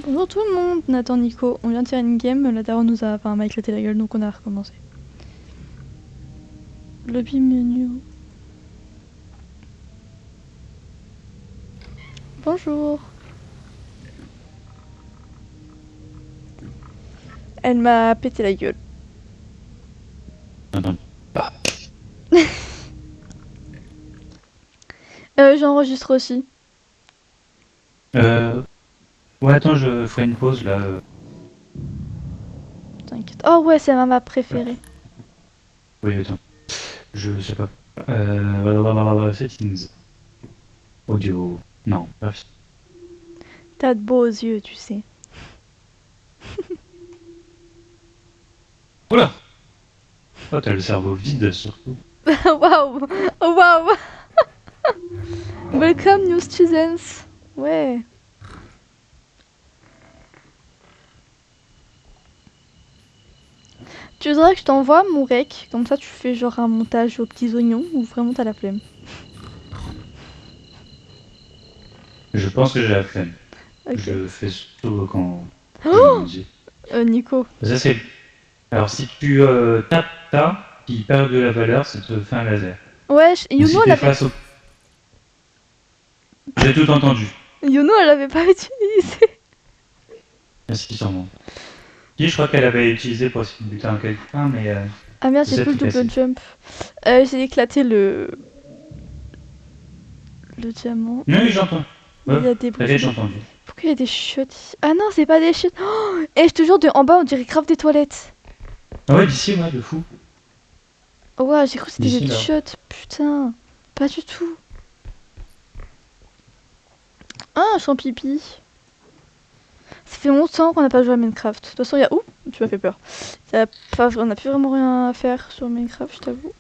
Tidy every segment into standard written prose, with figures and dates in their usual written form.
Bonjour tout le monde, Nathan, Nico. On vient de faire une game, la daronne m'a éclaté la gueule, donc on a recommencé. Lobby menu. Bonjour. Elle m'a pété la gueule. Non. J'enregistre aussi. Ouais, attends, je ferai une pause là. T'inquiète. Oh ouais, c'est ma map préférée. Oui, attends. Je sais pas. Settings. Audio. Non, bref. T'as de beaux yeux, tu sais. Oula! Oh, t'as le cerveau vide surtout. Waouh. Oh waouh. Welcome new students. Ouais. Tu voudrais que je t'envoie mon rec, comme ça tu fais genre un montage aux petits oignons ou vraiment t'as la flemme? Je pense que j'ai la flemme. Ok. Je fais surtout quand je Oh grandis. Nico. Ça c'est. Alors si tu tapes ta, qui perd de la valeur, ça te fait un laser. Ouais, Donc si Youno elle t'es avait... face au. J'ai tout entendu. Youno elle avait pas utilisé. Merci sûrement. Qui je crois qu'elle avait utilisé pour essayer de buter un quelqu'un, mais Ah merde, c'est j'ai ça plus le qui est double cassé. jump. J'ai éclaté le diamant. Oui, j'entends. Il Ouais, y a des bruits. t'inquiète, j'ai entendu. Pourquoi il y a des chiottes ici? Ah non, c'est pas des chiottes. Oh, et je te jure, de en bas, on dirait grave des toilettes. Ah ouais, d'ici, ouais, de fou. Oh, ouais, j'ai cru que c'était D'ici, des là. chiottes. Putain, pas du tout. Ah, champipi. Ça fait longtemps qu'on n'a pas joué à Minecraft. De toute façon, il y a... Ouh, tu m'as fait peur. On n'a plus vraiment rien à faire sur Minecraft, je t'avoue.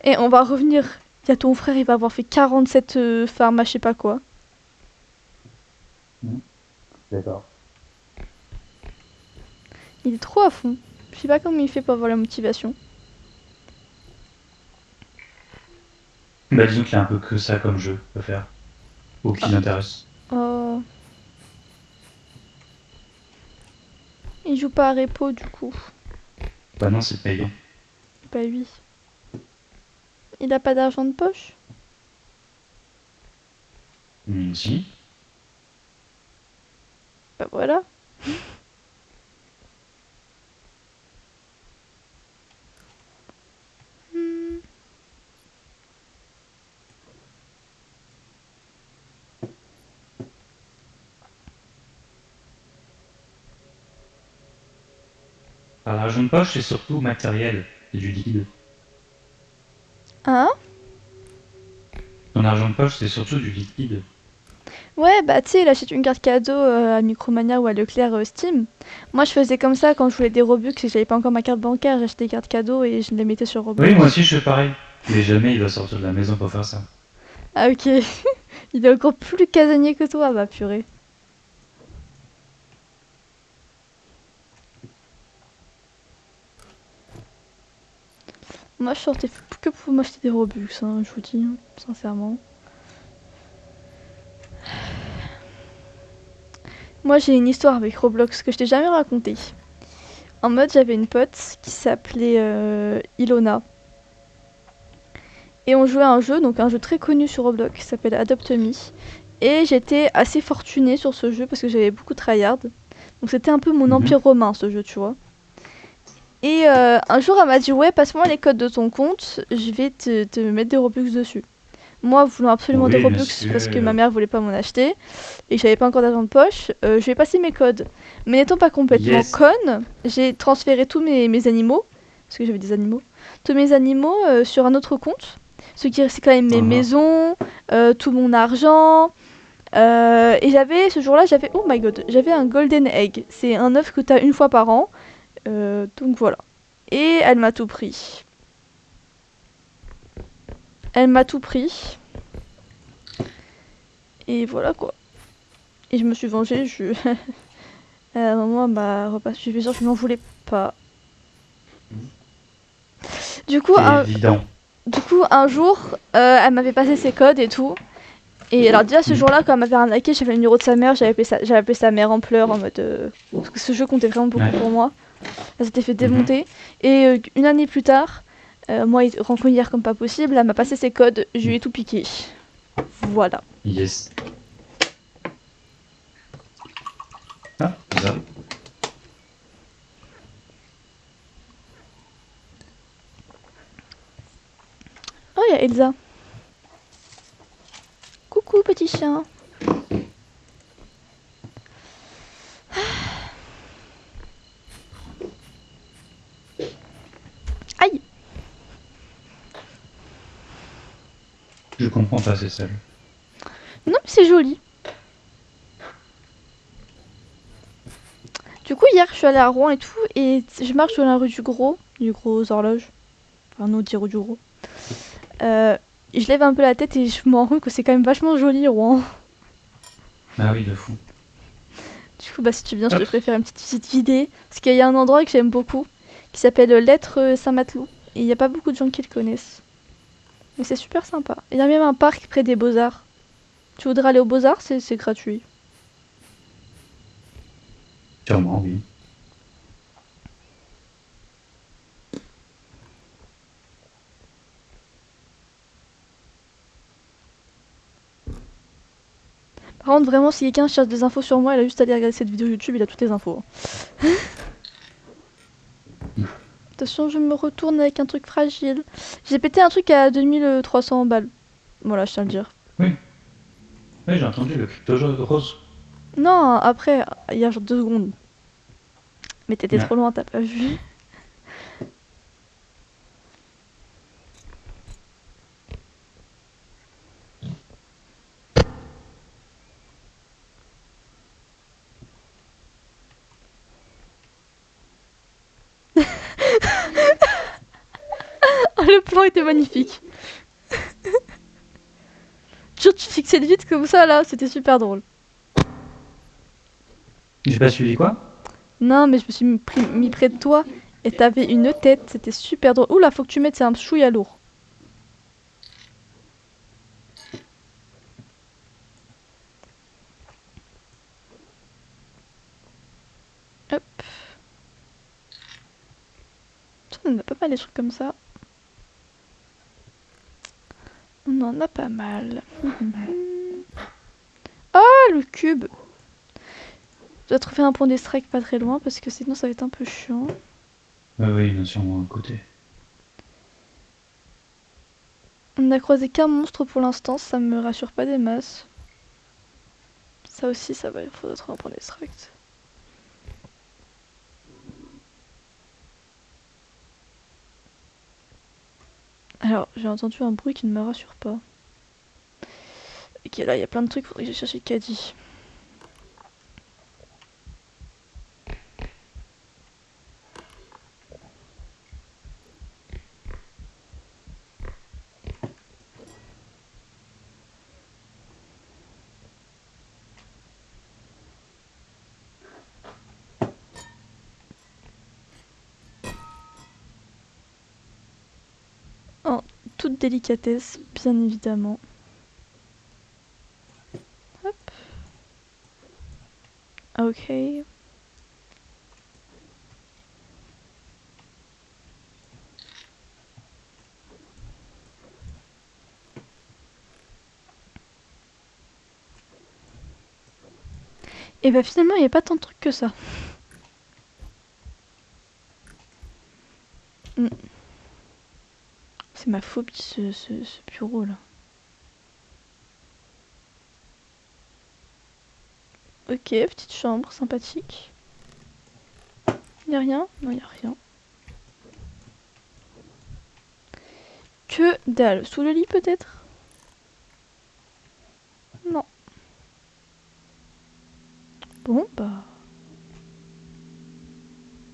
Et on va revenir. Il y a ton frère, il va avoir fait 47 farms à je sais pas quoi. D'accord. Il est trop à fond. Je sais pas comment il fait pour avoir la motivation. Bah, disons qu'il y a un peu que ça comme jeu à faire. Ou qui Ah, l'intéresse. oh. Il joue pas à repo du coup. Bah non, c'est payant. Bah oui. Il a pas d'argent de poche? Si. Bah voilà. Hmm. Alors, l'argent de poche, c'est surtout matériel. C'est du liquide. Hein? Ton argent de poche, c'est surtout du liquide. Ouais, bah tu sais, il achète une carte cadeau à Micromania ou à Leclerc Steam. Moi, je faisais comme ça quand je voulais des Robux et que j'avais pas encore ma carte bancaire. J'achetais des cartes cadeaux et je les mettais sur Oui, moi Roblox. aussi, je fais pareil. Mais jamais il va sortir de la maison pour faire ça. Ah ok. Il est encore plus casanier que toi, bah purée. Moi, je sortais que pour m'acheter des Robux, hein, je vous dis, hein, sincèrement. Moi, j'ai une histoire avec Roblox que je t'ai jamais racontée. En mode, j'avais une pote qui s'appelait Ilona. Et on jouait à un jeu, donc un jeu très connu sur Roblox qui s'appelle Adopt Me. Et j'étais assez fortunée sur ce jeu parce que j'avais beaucoup tryhard. Donc c'était un peu mon Mhm. empire romain ce jeu, tu vois. Et un jour elle m'a dit ouais, passe-moi les codes de ton compte, je vais te mettre des Robux dessus. Moi voulant absolument des Oui, bien Robux parce que ma sûr. mère voulait pas m'en acheter et que j'avais pas encore d'argent de poche, je vais passer mes codes. Mais n'étant pas complètement Yes. conne, j'ai transféré tous mes animaux, parce que j'avais des animaux, tous mes animaux sur un autre compte. Ce qui c'est quand même mes Uh-huh. maisons, tout mon argent. Et j'avais, ce jour-là, j'avais, oh my god, j'avais un golden egg. C'est un œuf que t'as une fois par an. Donc voilà. Et elle m'a tout pris. Elle m'a tout pris. Et voilà quoi. Et je me suis vengée. À un moment, elle m'a repassé. Je suis sûre que je m'en voulais pas. Du coup, C'est évident. un jour, elle m'avait passé ses codes et tout. Et alors déjà ce Mhm. jour-là, quand elle m'avait arnaqué, j'avais le numéro de sa mère, j'avais appelé sa mère en pleurs en mode... Parce que ce jeu comptait vraiment beaucoup Ouais. pour moi. Elle s'était fait Mhm. démonter. Et une année plus tard, moi rancunière comme pas possible, elle m'a passé ses codes, je lui ai tout piqué. Voilà. Yes. Ah, ça. Oh, il y a Elsa. Coucou petit chien. Aïe. Je comprends pas, c'est seul. Non mais c'est joli. Du coup hier je suis allée à Rouen et tout, et je marche sur la rue du gros horloge. Enfin nous dire du gros. Et je lève un peu la tête et je me rends compte que c'est quand même vachement joli Rouen. Ah oui, de fou. Du coup bah si tu viens je te Hop. ferai faire une petite visite guidée. Parce qu'il y a un endroit que j'aime beaucoup, qui s'appelle l'Être Saint-Matelot. Et il n'y a pas beaucoup de gens qui le connaissent. Mais c'est super sympa. Il y a même un parc près des Beaux-Arts. Tu voudrais aller aux Beaux-Arts, c'est gratuit. Sûrement, oui. Par contre vraiment si quelqu'un cherche des infos sur moi, il a juste à aller regarder cette vidéo YouTube, il a toutes les infos. Attention, je me retourne avec un truc fragile. J'ai pété un truc à 2300 balles. Voilà, je tiens à le dire. Oui, oui, j'ai entendu le crypto rose. Non, après, il y a genre 2 secondes. Mais t'étais Ouais. trop loin, t'as pas vu. Oh, le plan était magnifique. Tu fixais vite comme ça là, c'était super drôle. J'ai pas suivi quoi? Non, mais je me suis mis près de toi et t'avais une tête, c'était super drôle. Oula, faut que tu mettes, c'est un chouïa lourd. Hop. Ça, on en a pas mal des trucs comme ça. On en a pas mal. Ah, le cube. Je dois trouver un point des strikes pas très loin parce que sinon ça va être un peu chiant. Oui, bien sûr, moi, à côté. On n'a croisé qu'un monstre pour l'instant, ça me rassure pas des masses. Ça aussi, ça va, il faudra trouver un point d'extract. Alors, j'ai entendu un bruit qui ne me rassure pas. Ok, là, il y a plein de trucs, faudrait que j'aille chercher le caddie. En toute délicatesse, bien évidemment. Hop. Ok. Et bah finalement, il n'y a pas tant de trucs que ça. Mm. C'est ma phobie, ce bureau là. Ok, petite chambre, sympathique. Y'a rien? Non, y'a rien. Que dalle. Sous le lit peut-être? Non. Bon, bah...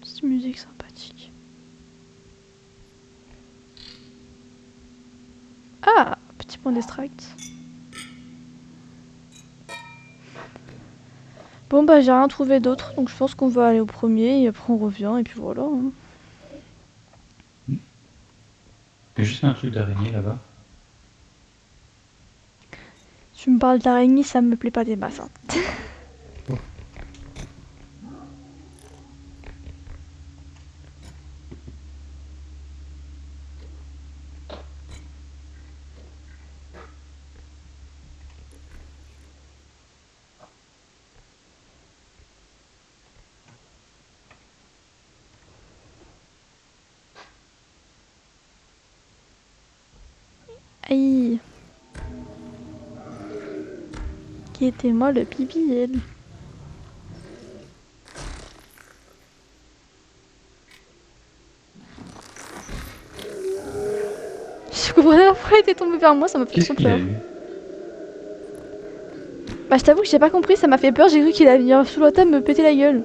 Petite musique sympathique. Ah, petit point d'extract. Bon bah j'ai rien trouvé d'autre, donc je pense qu'on va aller au premier et après on revient et puis voilà. Hein. Il y a juste un truc d'araignée là-bas. Tu me parles d'araignée, ça me plaît pas des masses. Hein. Aïe. Qui était moi le pipi, elle. Je comprends pas pourquoi elle était tombée vers moi, ça m'a fait Qu'est-ce trop qu'il a peur. eu? Bah je t'avoue que j'ai pas compris, ça m'a fait peur, j'ai cru qu'il allait venir sous la table me péter la gueule.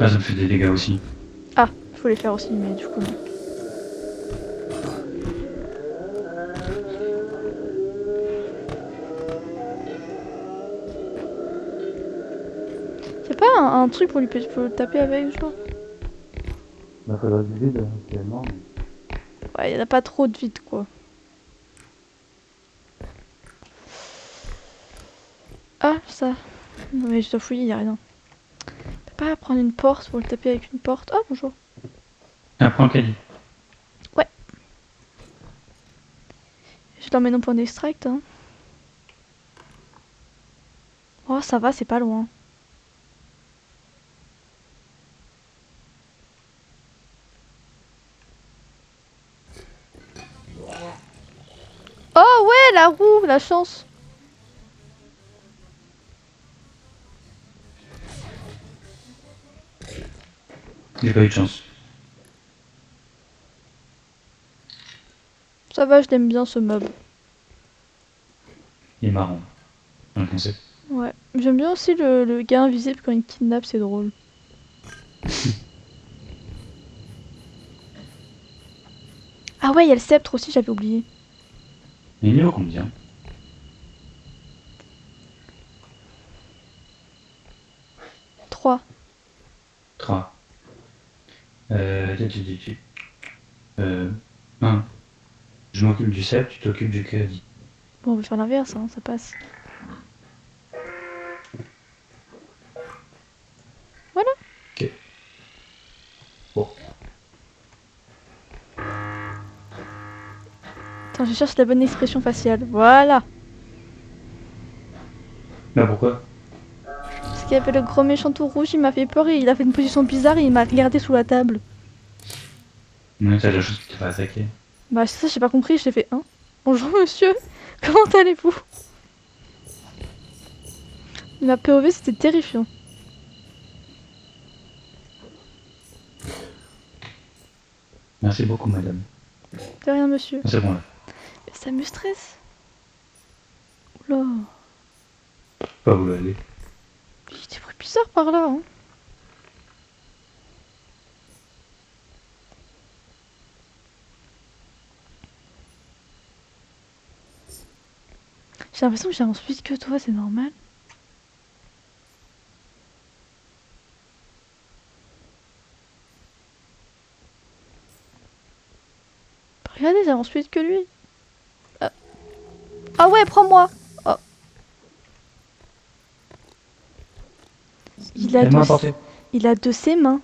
Ah, ça me fait des dégâts aussi. Ah, je voulais faire aussi, mais du coup non. Y'a pas un truc pour lui pour le taper avec, genre? Bah, faudrait du vide, actuellement. Ouais, y'en a pas trop de vide, quoi. Ah, ça. Non mais je dois fouiller, y'a rien. Je peux pas prendre une porte pour le taper avec une porte. Oh, bonjour. Apprends le caddie. Je l'emmène au point d'extract, hein. Oh, ça va, c'est pas loin. Oh ouais, la roue, la chance. J'ai pas eu de chance. Ça va, je l'aime bien ce mob. Il est marrant. Dans le concept. Ouais. J'aime bien aussi le gars invisible quand il kidnappe, c'est drôle. Ah ouais, il y a le sceptre aussi, j'avais oublié. Il est niveau combien? 3. 3. Euh, 1. Je m'occupe du sceptre, tu t'occupes du caddie. Bon, on va faire l'inverse, hein, ça passe. Voilà. Ok. Bon. Attends, je cherche la bonne expression faciale. Voilà. Bah pourquoi? Parce qu'il y avait le gros méchant tout rouge, il m'a fait peur et il a fait une position bizarre et il m'a regardé sous la table. Non, c'est la chose qui t'a pas attaqué. Bah ça, j'ai pas compris, j'ai fait hein. Bonjour monsieur, comment allez-vous? Ma POV, c'était terrifiant. Merci beaucoup, madame. De rien monsieur. C'est bon là. Ça me stresse. Oula. Pas où aller. Il y a des bruits bizarres par là. Hein. J'ai l'impression que j'ai un speed que toi, c'est normal. Regardez, j'ai un speed que lui. Ah ouais, prends-moi. Oh. Il a, Elle m'a de... apporté. il a de ses mains.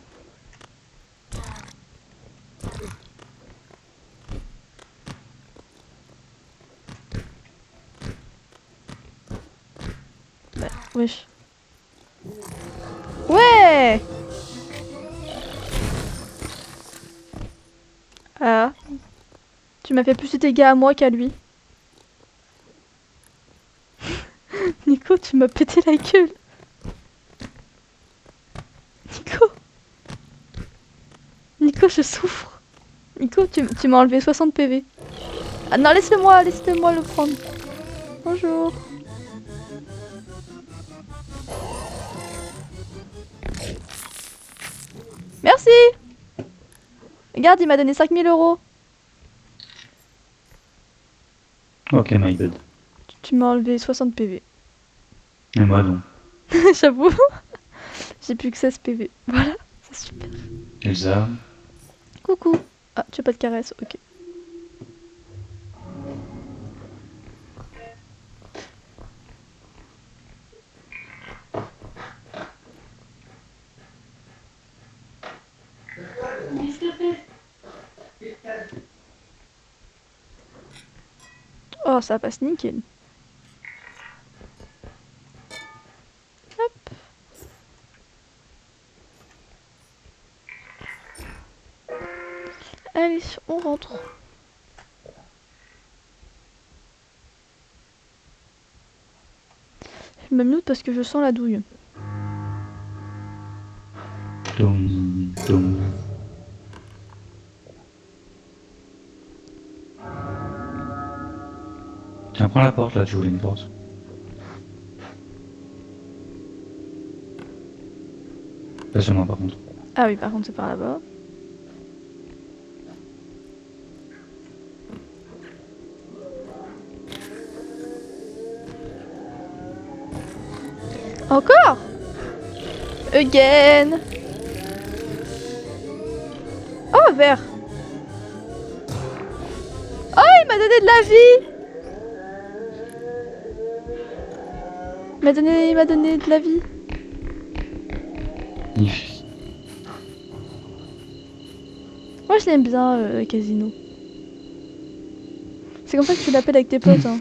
Bah, wesh. Ouais. Ah. Tu m'as fait plus de dégâts à moi qu'à lui. Nico, tu m'as pété la gueule. Nico. Nico, je souffre. Nico, tu m'as enlevé 60 PV. Ah non, laisse-le-moi le prendre. Bonjour. Merci. Regarde, il m'a donné 5000 euros. Ok, my bad. Tu m'as enlevé 60 PV. Et moi non. J'avoue. J'ai plus que 16 PV. Voilà, c'est super. Elsa. Coucou. Ah, tu as pas de caresse, ok. Oh, ça passe nickel. Hop. Allez, on rentre. Je me mute parce que je sens la douille. Toum, toum. Tiens, prends la porte là, tu ouvres une porte. Pas seulement par contre. Ah oui, par contre, c'est par là-bas. Encore? Again. Oh, vert. Oh, il m'a donné de la vie. Il m'a donné de la vie. Magnifique. Moi, je l'aime bien, Casino. C'est comme ça que tu l'appelles avec tes potes. Hein.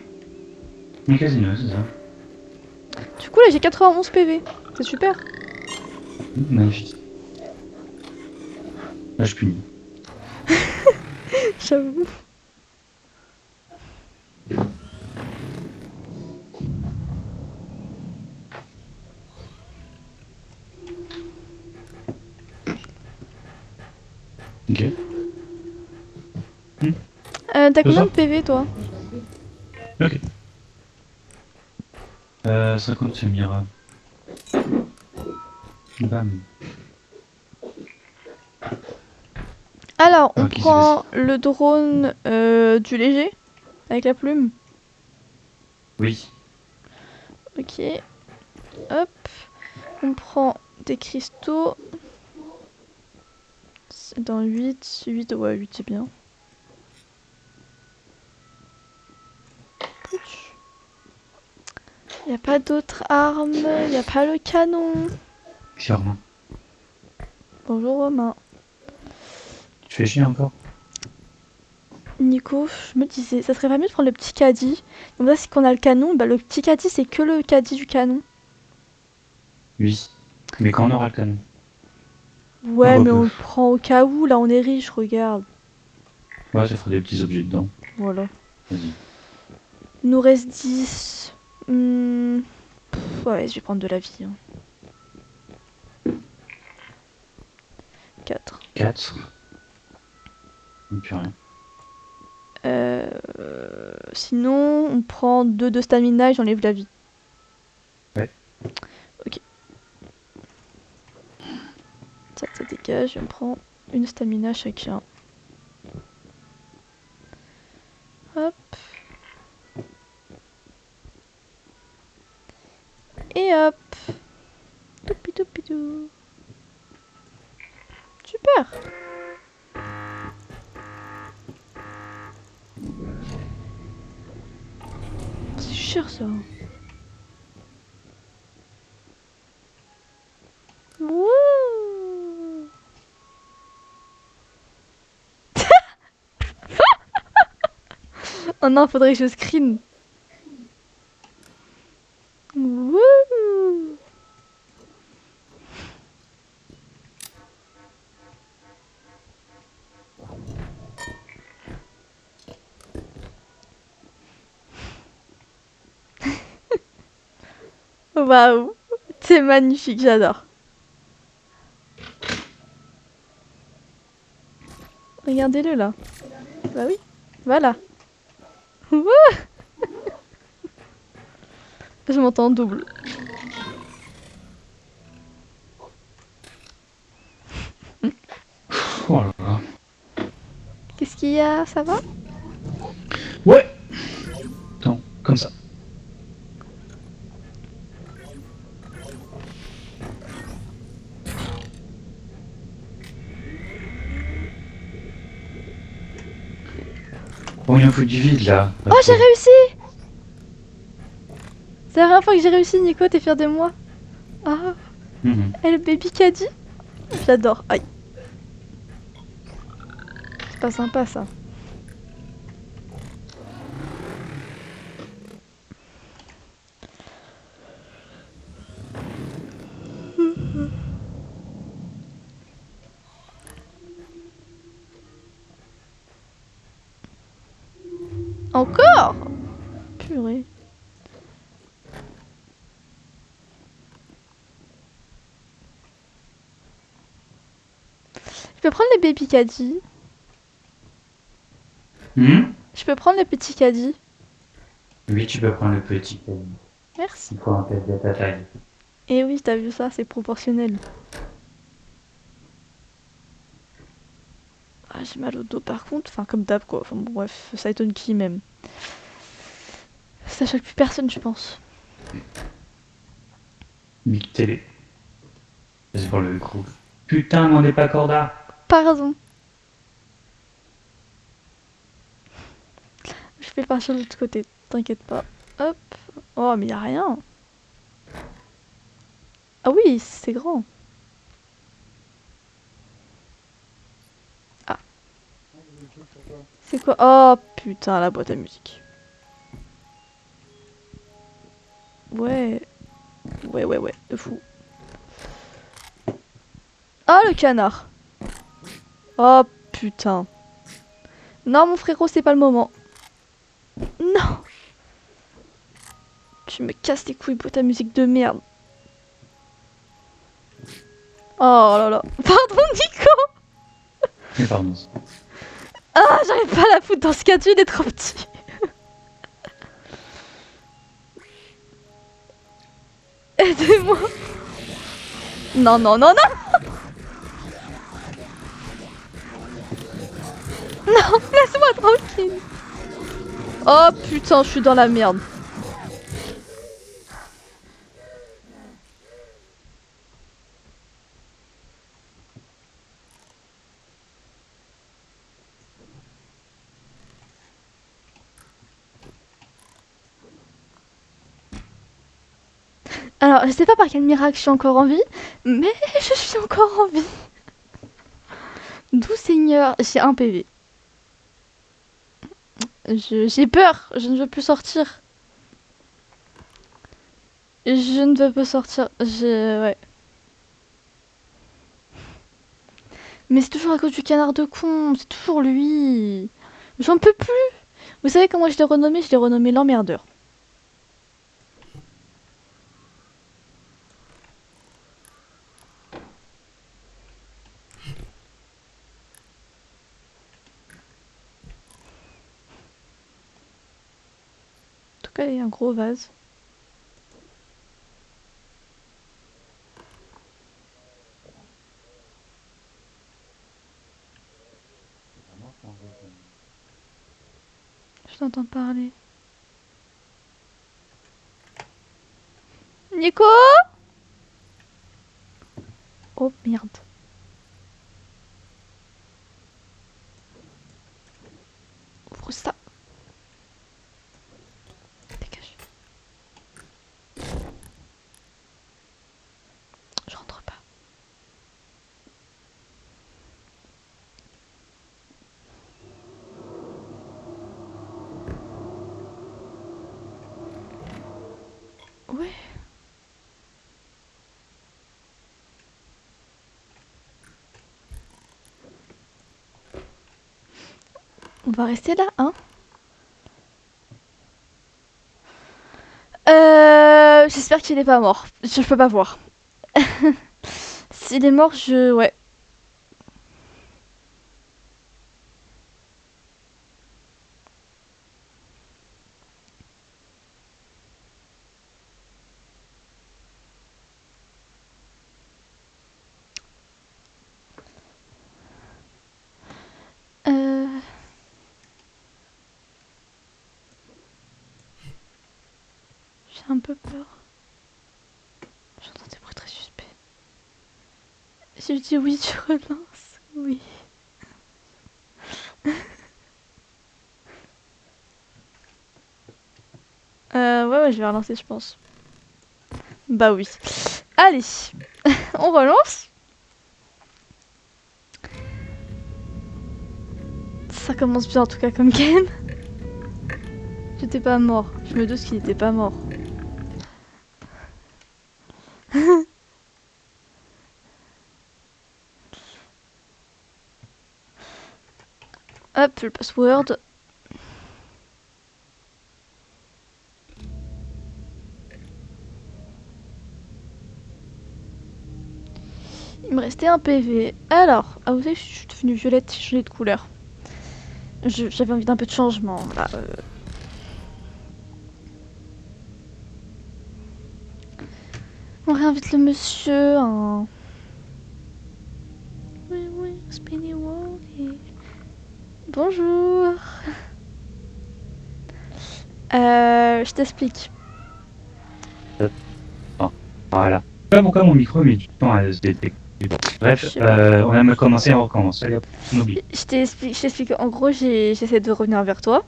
Un casino, c'est ça. Du coup, là, j'ai 91 PV. C'est super. Magnifique. Là, je punis. J'avoue. Ok. T'as combien ça de PV, toi? Ok. 50 c'est Mira. Bam. Alors, on Ok, c'est prend le drone du léger, avec la plume. Oui. Ok. Hop. On prend des cristaux. C'est dans 8. 8, ouais, 8 c'est bien. Y a pas d'autres armes. Y a pas le canon. Clairement. Bonjour Romain. Tu fais chier encore? Nico, je me disais, ça serait pas mieux de prendre le petit caddie. Comme ça, si qu'on a le canon, bah le petit caddie c'est que le caddie du canon. Oui. Mais quand on aura le canon. Ouais, mais Repeux. on le prend au cas où, là on est riche, regarde. Ouais, ça fera des petits objets dedans. Voilà. Vas-y. Il nous reste 10. Ouais, je vais prendre de la vie. Hein. 4. 4. Et puis rien. Sinon, on prend 2 de stamina et j'enlève la vie. Ouais. Ok. Ça dégage, on prend une stamina chacun. Hop. Et hop. Toupidou. Super. C'est cher ça. Wouh. Oh non, faudrait que je screen. Wouh. Waouh. C'est magnifique, j'adore. Regardez-le là. Bah oui. Voilà. Wouh. Je m'entends double. Oh là là. Qu'est-ce qu'il y a? Ça va? Ouais. Attends, comme ça. Combien faut du vide là? Oh, j'ai réussi! C'est la première fois que j'ai réussi, Nico, t'es fier de moi? Ah, Mhm. et le baby caddie? J'adore. Aïe. C'est pas sympa ça. Encore? Purée. Je peux prendre les baby caddies? Hmm. Je peux prendre les petits caddies? Oui, tu peux prendre le petit. Merci. Il faut un test de ta taille. Et oui, t'as vu ça, c'est proportionnel. Ah, j'ai mal au dos par contre, enfin comme d'hab quoi. Enfin bon, bref, ça étonne qui même. Ça choque plus personne, je pense. Big télé. C'est pour le coup. Putain, m'en est pas corda. Pardon. Je vais partir de l'autre côté, t'inquiète pas. Hop. Oh, mais y a rien. Ah oui, c'est grand. Ah, c'est quoi? Oh putain, la boîte à musique. Ouais. Ouais, de fou. Ah, le canard. Oh putain. Non, mon frérot, c'est pas le moment. Non. Tu me casses les couilles, boîte à musique de merde. Oh là là. Pardon, Nico. Pardon. Ah, j'arrive pas à la foutre dans ce cas, il est trop petit. Aidez-moi. Non, non, non, non. Non, laisse-moi tranquille. Oh putain, je suis dans la merde. Alors, je sais pas par quel miracle je suis encore en vie, mais je suis encore en vie. Doux Seigneur, j'ai un PV. J'ai peur, je ne veux plus sortir. Je ne veux pas sortir. Ouais. Mais c'est toujours à cause du canard de con, c'est toujours lui. J'en peux plus. Vous savez comment je l'ai renommé? Je l'ai renommé l'emmerdeur. En tout cas, il y a un gros vase. Je t'entends parler. Nico? Oh merde. Ouvre ça. Dégage. Je rentre pas. Ouais. On va rester là, hein? J'espère qu'il est pas mort. Je peux pas voir. S'il est mort, ouais. Euh... J'ai un peu peur. J'entends des bruits très suspects. Si je dis oui, tu relances. Oui. Ouais, je vais relancer, je pense. Bah oui. Allez, on relance. Ça commence bien en tout cas comme game. J'étais pas mort. Je me doute qu'il était pas mort. Hop, le password. Il me restait un PV. Alors, ah vous savez, je suis devenue violette, j'ai changé de couleur. J'avais envie d'un peu de changement. Là, On réinvite le monsieur. Hein. Oui, Spinny Wally. Bonjour. Je t'explique. Voilà. Pas pourquoi mon micro met du temps à se détecter. Bref, on a mal commencé, on recommence. Allez hop, on oublie. Je t'explique. En gros, j'essaie de revenir vers toi.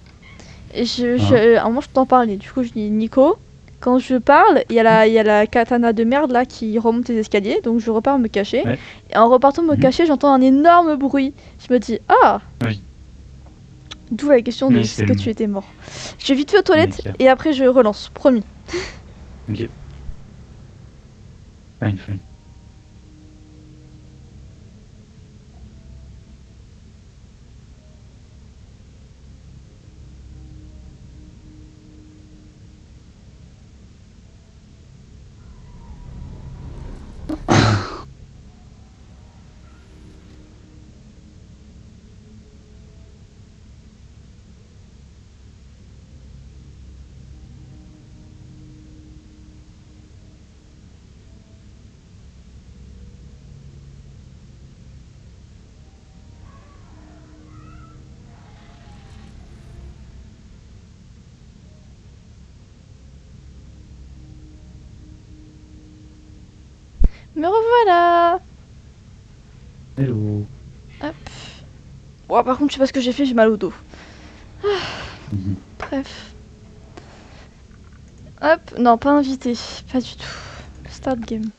Et Hein. à un moment, je t'en parlais. Du coup, je dis Nico. Quand je parle, il y a la katana de merde là qui remonte les escaliers. Donc je repars me cacher. Ouais. Et en repartant me cacher, j'entends un énorme bruit. Je me dis ah. Oui. D'où la question de Oui, est-ce c'est que le tu étais mort. Je vais vite fait aux toilettes mec. et après je relance. Promis. Ok. Fine, fine. Me revoilà. Hello. Hop. Bon, par contre, je sais pas ce que j'ai fait, j'ai mal au dos. Bref. Hop, non, pas invité. Pas du tout. Start game.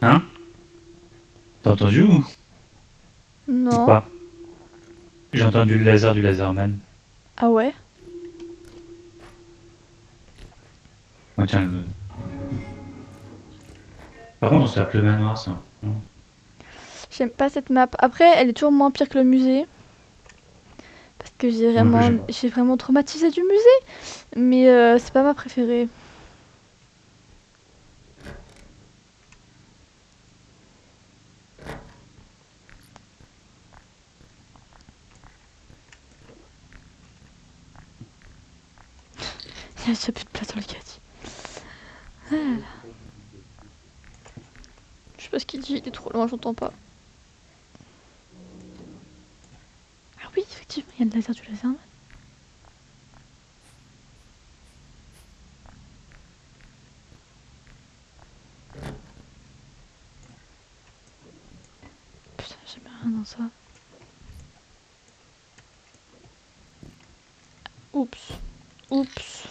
Hein? T'as entendu ou Non. pas? J'ai entendu le laser du laserman. Ah ouais? Oh, tiens, par contre, on se tape le manoir, ça. J'aime pas cette map. Après, elle est toujours moins pire que le musée. Parce que Moi, que j'aime pas. j'ai vraiment traumatisé du musée. Mais c'est pas ma préférée. Il y a déjà plus de place dans le caddie. Ah là là. Je sais pas ce qu'il dit, il est trop loin, j'entends pas. Ah oui, effectivement, il y a le laser du laserman. Putain, j'ai jamais rien dans ça. Oups. Oups.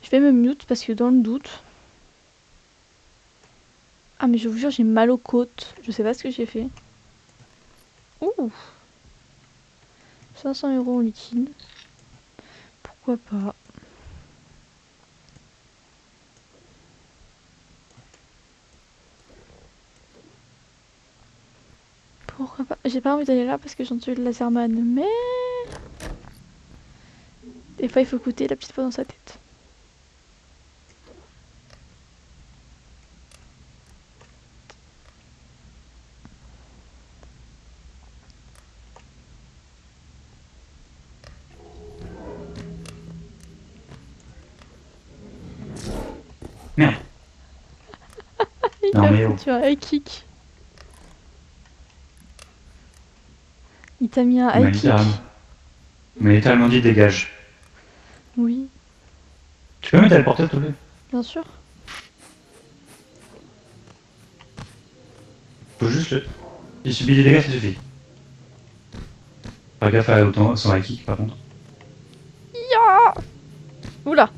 Je vais me mute parce que dans le doute. Ah mais je vous jure, j'ai mal aux côtes. Je sais pas ce que j'ai fait. Ouh. 500 € en liquide. Pourquoi pas. Pourquoi pas. J'ai pas envie d'aller là parce que j'ai entendu le laserman. Mais... des fois, il faut écouter la petite voix dans sa tête. Merde. Il Non, a mais oh. foutu un high kick. Il t'a mis un Il high kick. m'a littéralement dit dégage. Oui, Tu peux me téléporter, s'il te plaît? bien sûr. Faut juste le... Il subit des dégâts, ça suffit. Faire gaffe à autant son acquis, par contre. Ya. Oula.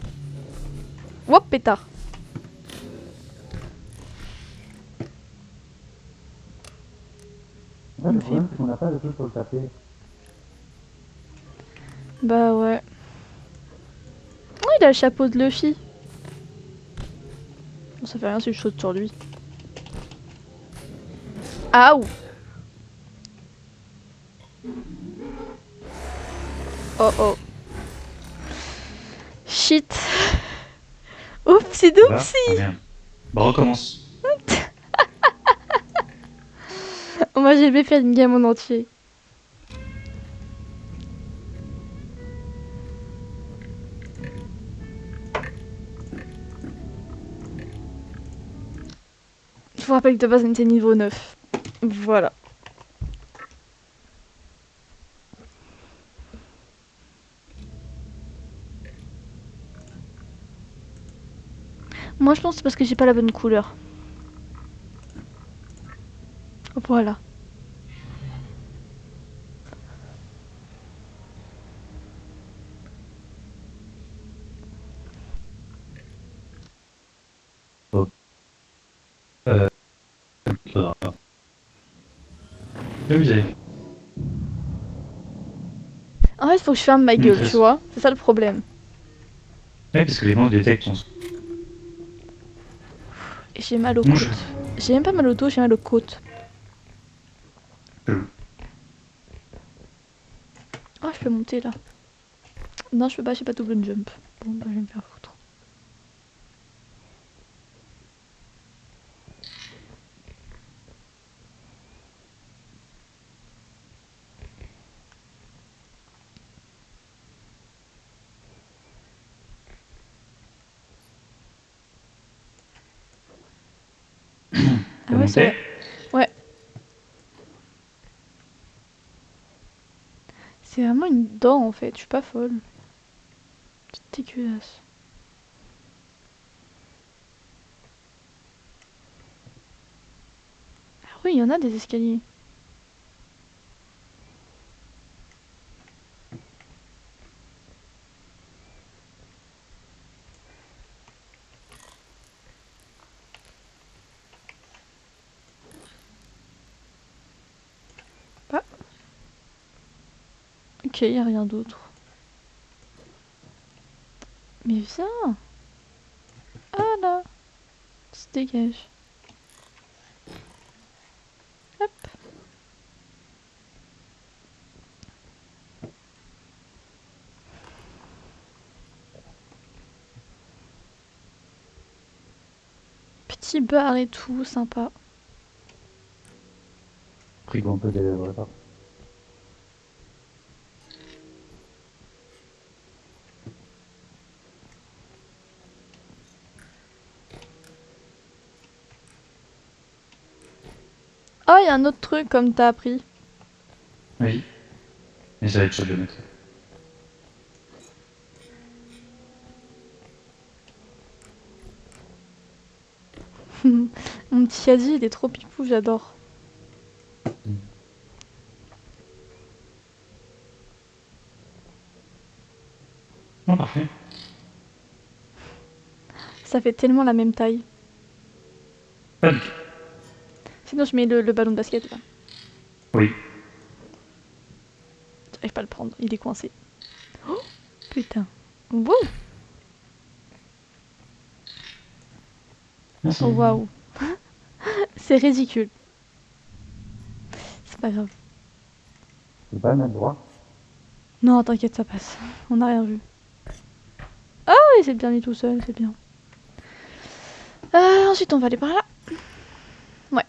Wop, pétard. Ouais, Il me le fait... problème, c'est qu'on n'a pas de truc pour le taper. Bah ouais. Oh, il a le chapeau de Luffy. Bon, ça fait rien si je saute sur lui. Aouh. Oh oh. Shit. Oupsie Là, doupsie. ah merde. Bah, recommence. Moi j'ai bien fait une game en entier. Je vous rappelle que de base on était niveau 9. Voilà. Moi je pense que c'est parce que j'ai pas la bonne couleur. Voilà. Oh. Euh... Amusé. En fait faut que je ferme ma gueule, tu vois. C'est ça le problème. Ouais, parce que les monstres détectent ton... Et j'ai mal aux Mon jeu. côtes. J'ai même pas mal au dos, j'ai mal aux côtes. Oh je peux monter là. Non je peux pas, j'ai pas double jump. Bon bah je vais me faire foutre. Ah T'as ouais c'est monté? vrai. Ouais. C'est vraiment une dent en fait, je suis pas folle. C'est dégueulasse. Ah oui, il y en a des escaliers. Ah, ok, y a rien d'autre. Mais viens. Ah là, se dégage. Hop. Petit bar et tout, sympa. Pris un peu des lèvres. Oh, il y a un autre truc comme t'as appris. Oui. Mais ça va être chaud de le mettre. Mon petit Adi, il est trop pipou, j'adore. Non, parfait. Ça fait tellement la même taille. Pas du tout. Sinon, je mets le ballon de basket là. Oui. J'arrive pas à le prendre, il est coincé. Oh, putain. Wow. Merci. Oh, waouh. C'est ridicule. C'est pas grave. Tu peux pas le mettre droit? Non, t'inquiète, ça passe. On n'a rien vu. Ah, il s'est bien mis tout seul, c'est bien. Ensuite, on va aller par là. Ouais.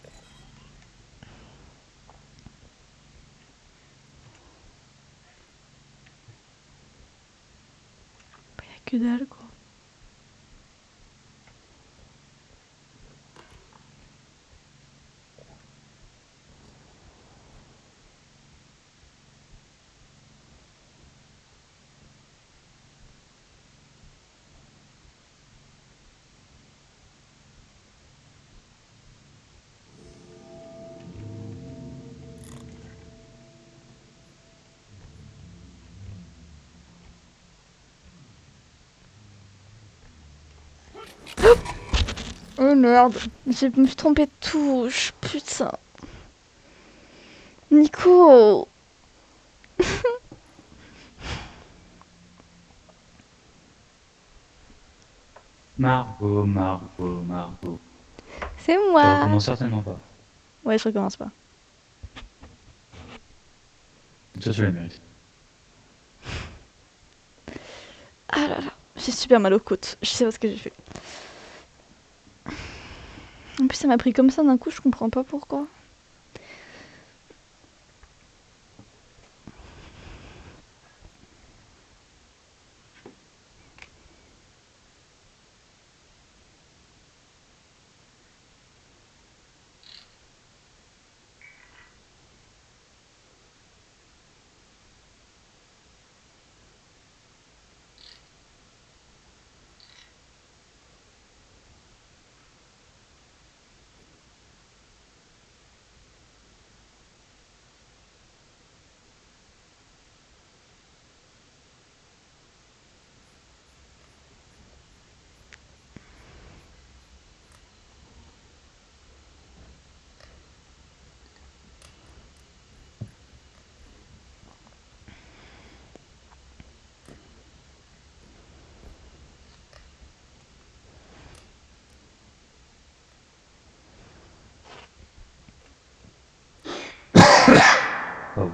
Bah, y a que dalle, quoi. Oh merde, je me suis trompée de touche, putain. Nico. Margot, Margot, Margot. C'est Tu moi. recommences certainement pas. Ouais, je recommence pas. Ça, je le mérite. Ah là là, j'ai super mal aux côtes. Je sais pas ce que j'ai fait. En plus, ça m'a pris comme ça d'un coup, je comprends pas pourquoi. Oh.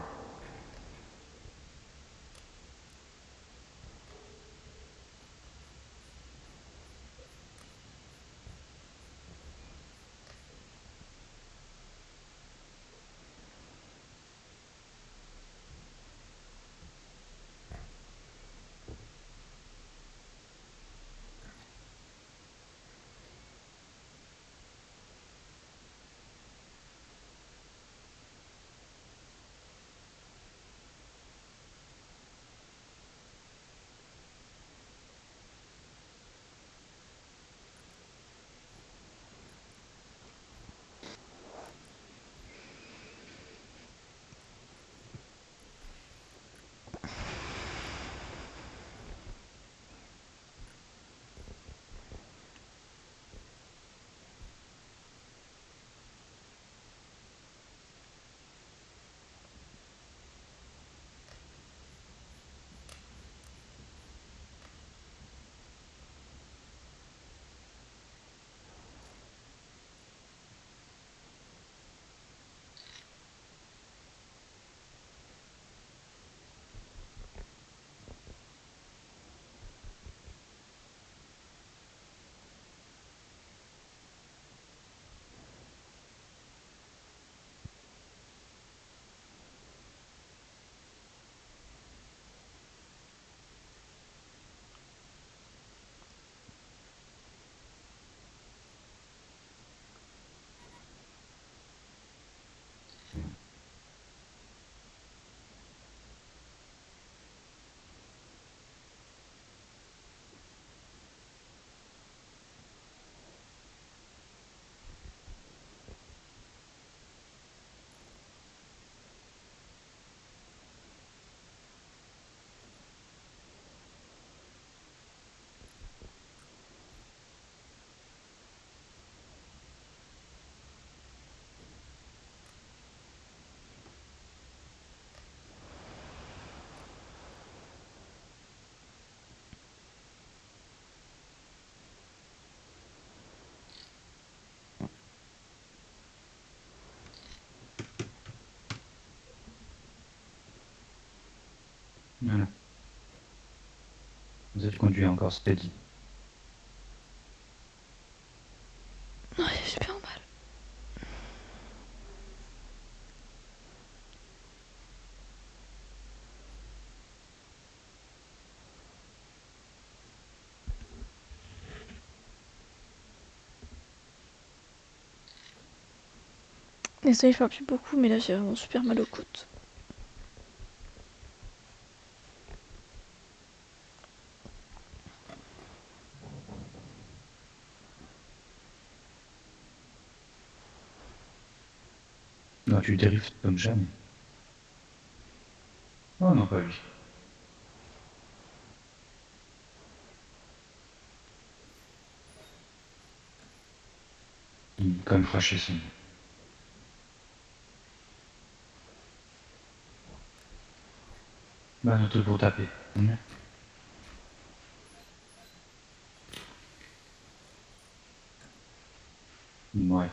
Voilà. Vous êtes conduit encore steady. Oh, j'ai super mal. Désolée, je parle plus beaucoup, mais là j'ai vraiment super mal aux côtes. Non, tu dérives comme jamais. Oh non, pas lui. Il est quand même craché son. Bah, note pour taper. Ouais.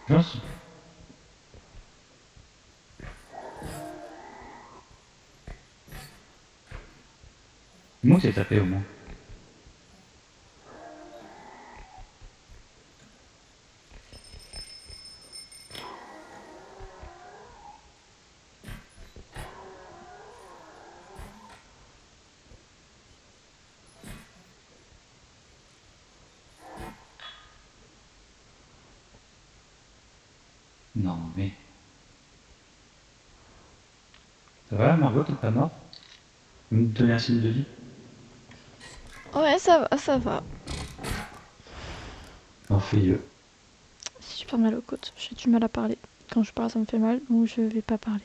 Chance. Moi, c'est tapé au moins. Non, mais. Ça va, Margot, t'es pas mort? Vous me donnez un signe de vie? Ouais, ça va, ça va. Orpheilleux. J'ai super mal aux côtes. J'ai du mal à parler. Quand je parle, ça me fait mal, donc je vais pas parler.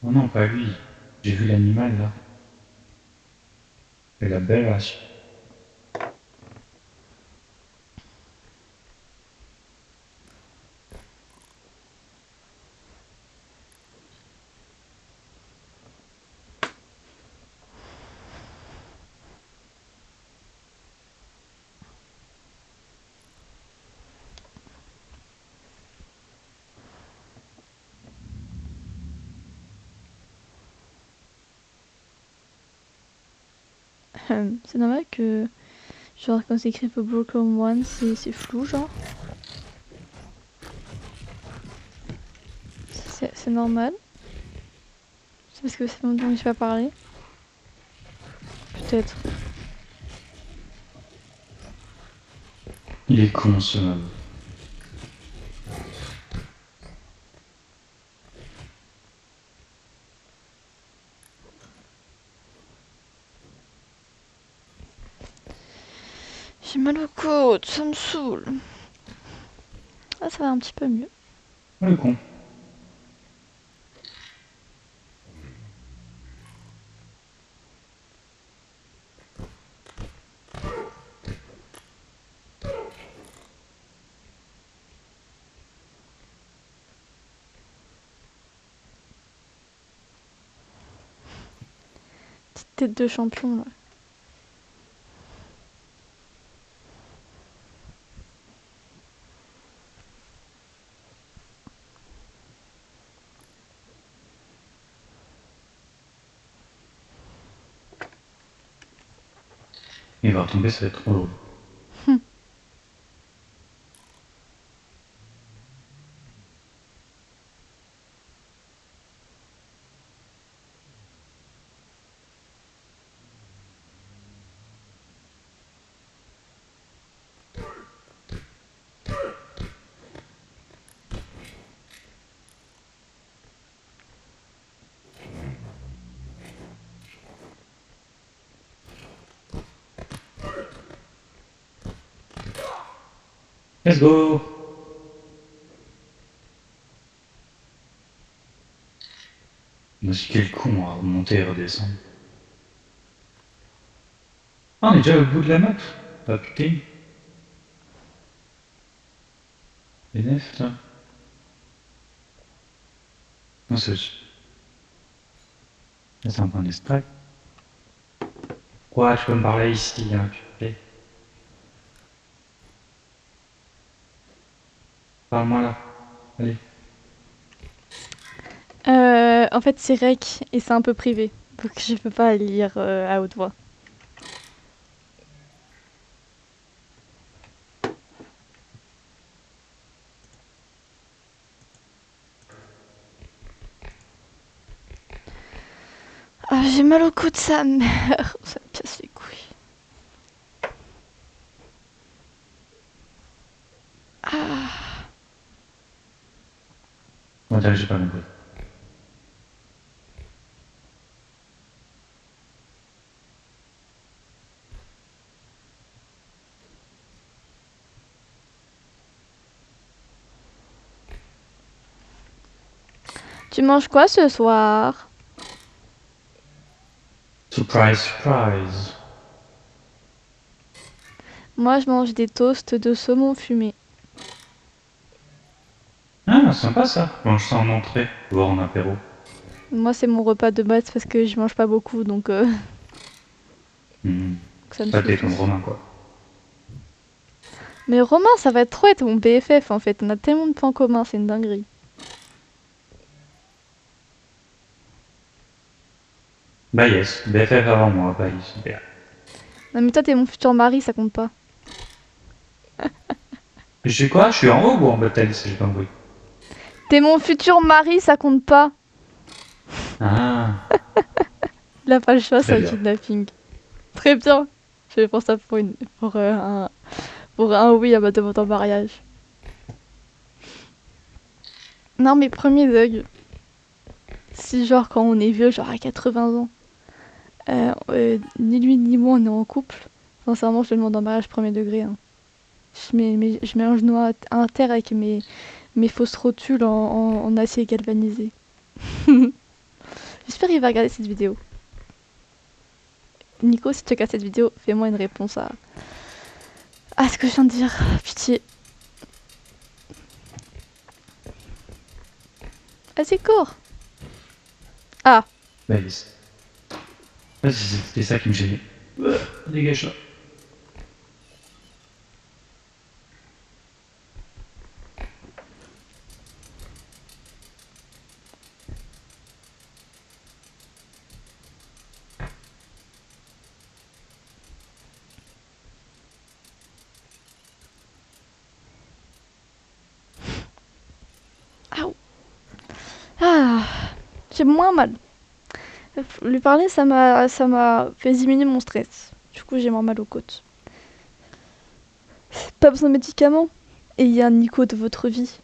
Oh non, pas lui. J'ai vu l'animal là. C'est la belle vache. C'est normal que, genre, quand c'est écrit for Broken One, c'est flou, genre. C'est normal. C'est parce que c'est longtemps que j'ai pas parlé. Peut-être. Il est con ce homme. J'ai mal aux côtes, ça me saoule. Ah, ça va un petit peu mieux. Oh le con. Petite tête de champion, là. Il va retomber, ça va être trop drôle. Let's go. Mais c'est quel con à remonter et redescendre. Ah, on est déjà au bout de la map. Ah putain. Les nefs, là. Non, c'est... Là, c'est un point d'extract. Quoi, tu peux me parler ici, hein, tu plais. Parle-moi là. Allez. En fait, c'est rec et c'est un peu privé. Donc je peux pas lire à haute voix. Ah, j'ai mal au cou de sa mère. Ça me casse les couilles. Ah. On dirait que j'ai pas compris. Tu manges quoi ce soir? Surprise, surprise. Moi, je mange des toasts de saumon fumé. Ah, sympa ça. Je mange ça en entrée, voire en apéro. Moi, c'est mon repas de base parce que je mange pas beaucoup, donc Hmm. ça me Pas t'es suffit. comme Romain, quoi. Mais Romain, ça va trop être mon BFF en fait. On a tellement de points communs, c'est une dinguerie. Bah yes, BFF avant moi, bah super. Non, mais toi, t'es mon futur mari, ça compte pas. Je suis quoi? Je suis en haut ou en bas de ta liste? J'ai pas compris. T'es mon futur mari, ça compte pas. Ah, Il a pas le choix, c'est très un bien. kidnapping. Très bien. Je vais pour ça pour un oui à ma demande en mariage. Non, mais premier dog. Si genre quand on est vieux, genre à 80 ans, ni lui ni moi on est en couple, sincèrement je le demande en mariage premier degré. Hein. Je mets un genou à terre avec mes fausses rotules en acier galvanisé. J'espère qu'il va regarder cette vidéo. Nico, si tu regardes cette vidéo, fais-moi une réponse à ce que je viens de dire. Pitié. Vas-y, cours. Ah, Bah yes. Vas-y, c'était ça qui me gênait. Dégage là. ah, ah, j'ai moins mal. Lui parler, ça m'a fait diminuer mon stress. Du coup, j'ai moins mal aux côtes. Pas besoin de médicaments. Et il y a un Nico de votre vie.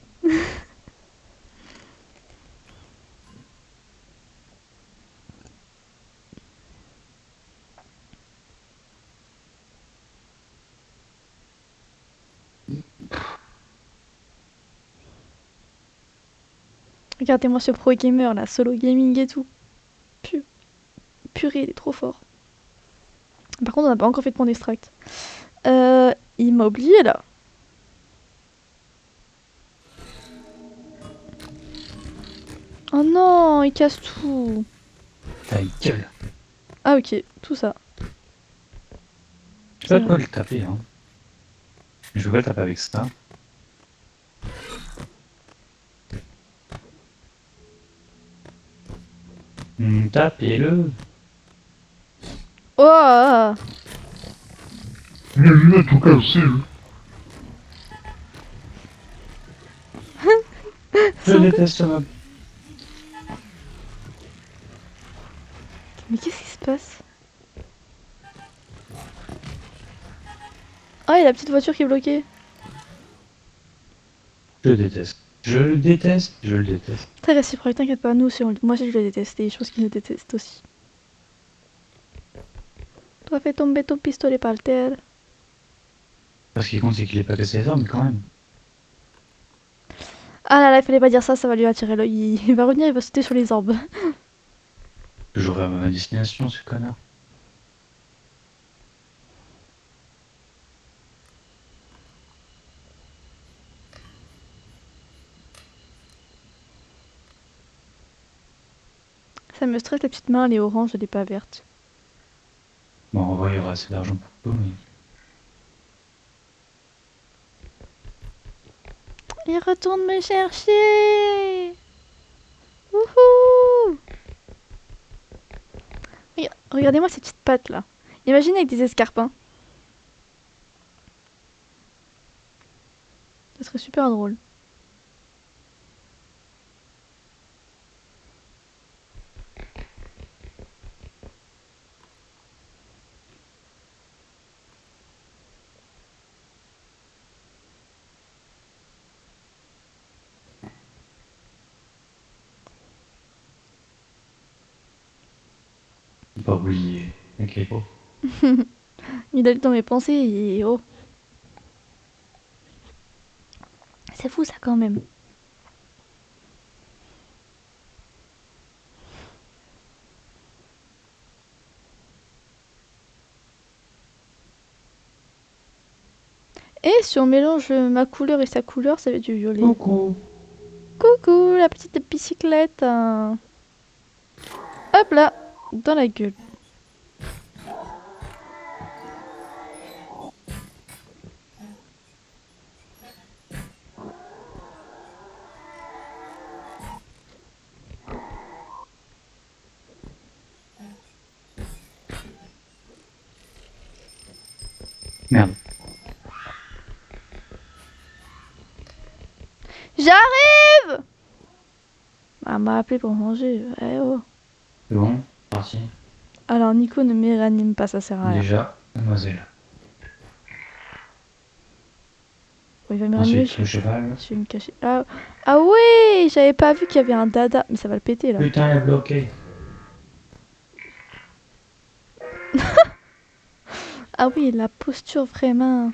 Regardez-moi ce pro gamer là, solo gaming et tout. Purée, il est trop fort. Par contre, on n'a pas encore fait de point d'extract. Il m'a oublié là. Oh non, il casse tout. Ta gueule. Ah ok, tout ça. Je sais pas quoi le taper, hein. Je veux pas le taper avec ça. Tapez-le. Oh. Mais lui a tout cassé, lui. Je déteste ce mob. Mais qu'est-ce qui se passe? Ah, il y a la petite voiture qui est bloquée. Je le déteste. Je le déteste. Je le déteste. Très réciproque, t'inquiète pas, nous aussi, moi aussi je le déteste et je pense qu'il nous déteste aussi. Toi, fais tomber ton pistolet par terre. Parce qu'il compte, c'est qu'il est pas cassé les armes, mais quand même. Ah là là, il fallait pas dire ça, ça va lui attirer l'œil. Il va revenir, il va sauter sur les orbes. Toujours vers ma destination, ce connard. Ça me stresse, la petite main, elle est orange, elle est pas verte. Bon, en vrai, il y aura assez d'argent pour tout, mais... Il retourne me chercher. Wouhou. Regardez-moi ces petites pattes là. Imaginez avec des escarpins. Ça serait super drôle. Pas oublier. Ok. Oh. Il a lu dans mes pensées et oh. C'est fou ça quand même. Et si on mélange ma couleur et sa couleur, ça va être du violet. Coucou. Coucou, la petite bicyclette. Hop là, dans la gueule. Merde. J'arrive. Ah, elle m'a appelé pour manger. Eh oh. C'est bon. Parti. Alors Nico ne me réanime pas, ça sert à rien. Déjà, mademoiselle. Oh, il va me réanimer. Ensuite, le cheval. Je vais me cacher. Ah, ah ouais, j'avais pas vu qu'il y avait un dada. Mais ça va le péter là. Putain, elle est bloquée. Ah oui, la posture vraiment.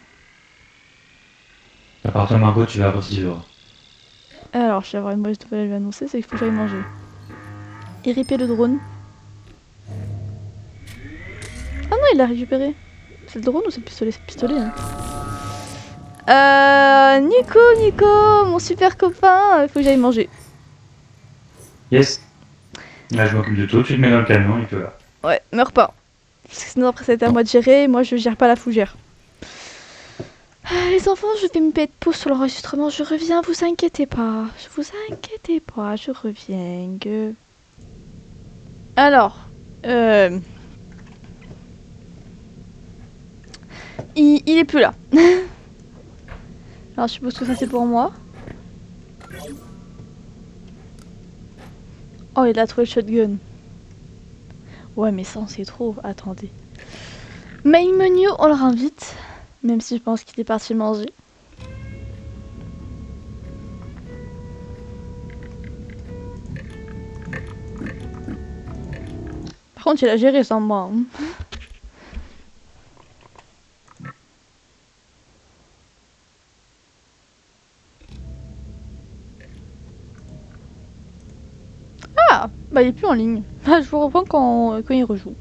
À partir de Margot, tu vas revivre. Alors, je vais avoir une mauvaise nouvelle à lui annoncer, c'est qu'il faut que j'aille manger. Et ripper le drone. Ah non, il l'a récupéré. C'est le drone ou c'est le pistolet? C'est le pistolet. Hein. Nico, mon super copain, il faut que j'aille manger. Yes. Là, je m'occupe de tout. Tu te mets dans le camion et puis voilà. Ouais, meurs pas. Parce que sinon après c'était à moi de gérer, moi je gère pas la fougère. Les enfants, je vais me mettre pause sur l'enregistrement, je reviens, vous inquiétez pas. Je reviens. Alors, il est plus là. Alors je suppose que ça c'est pour moi. Oh, il a trouvé le shotgun. Ouais, mais ça c'est trop, attendez. Main menu, on le invite. Même si je pense qu'il est parti manger. Par contre, il a géré sans moi. Hein. Ah, bah il est plus en ligne. Je vous reprends quand il rejoue.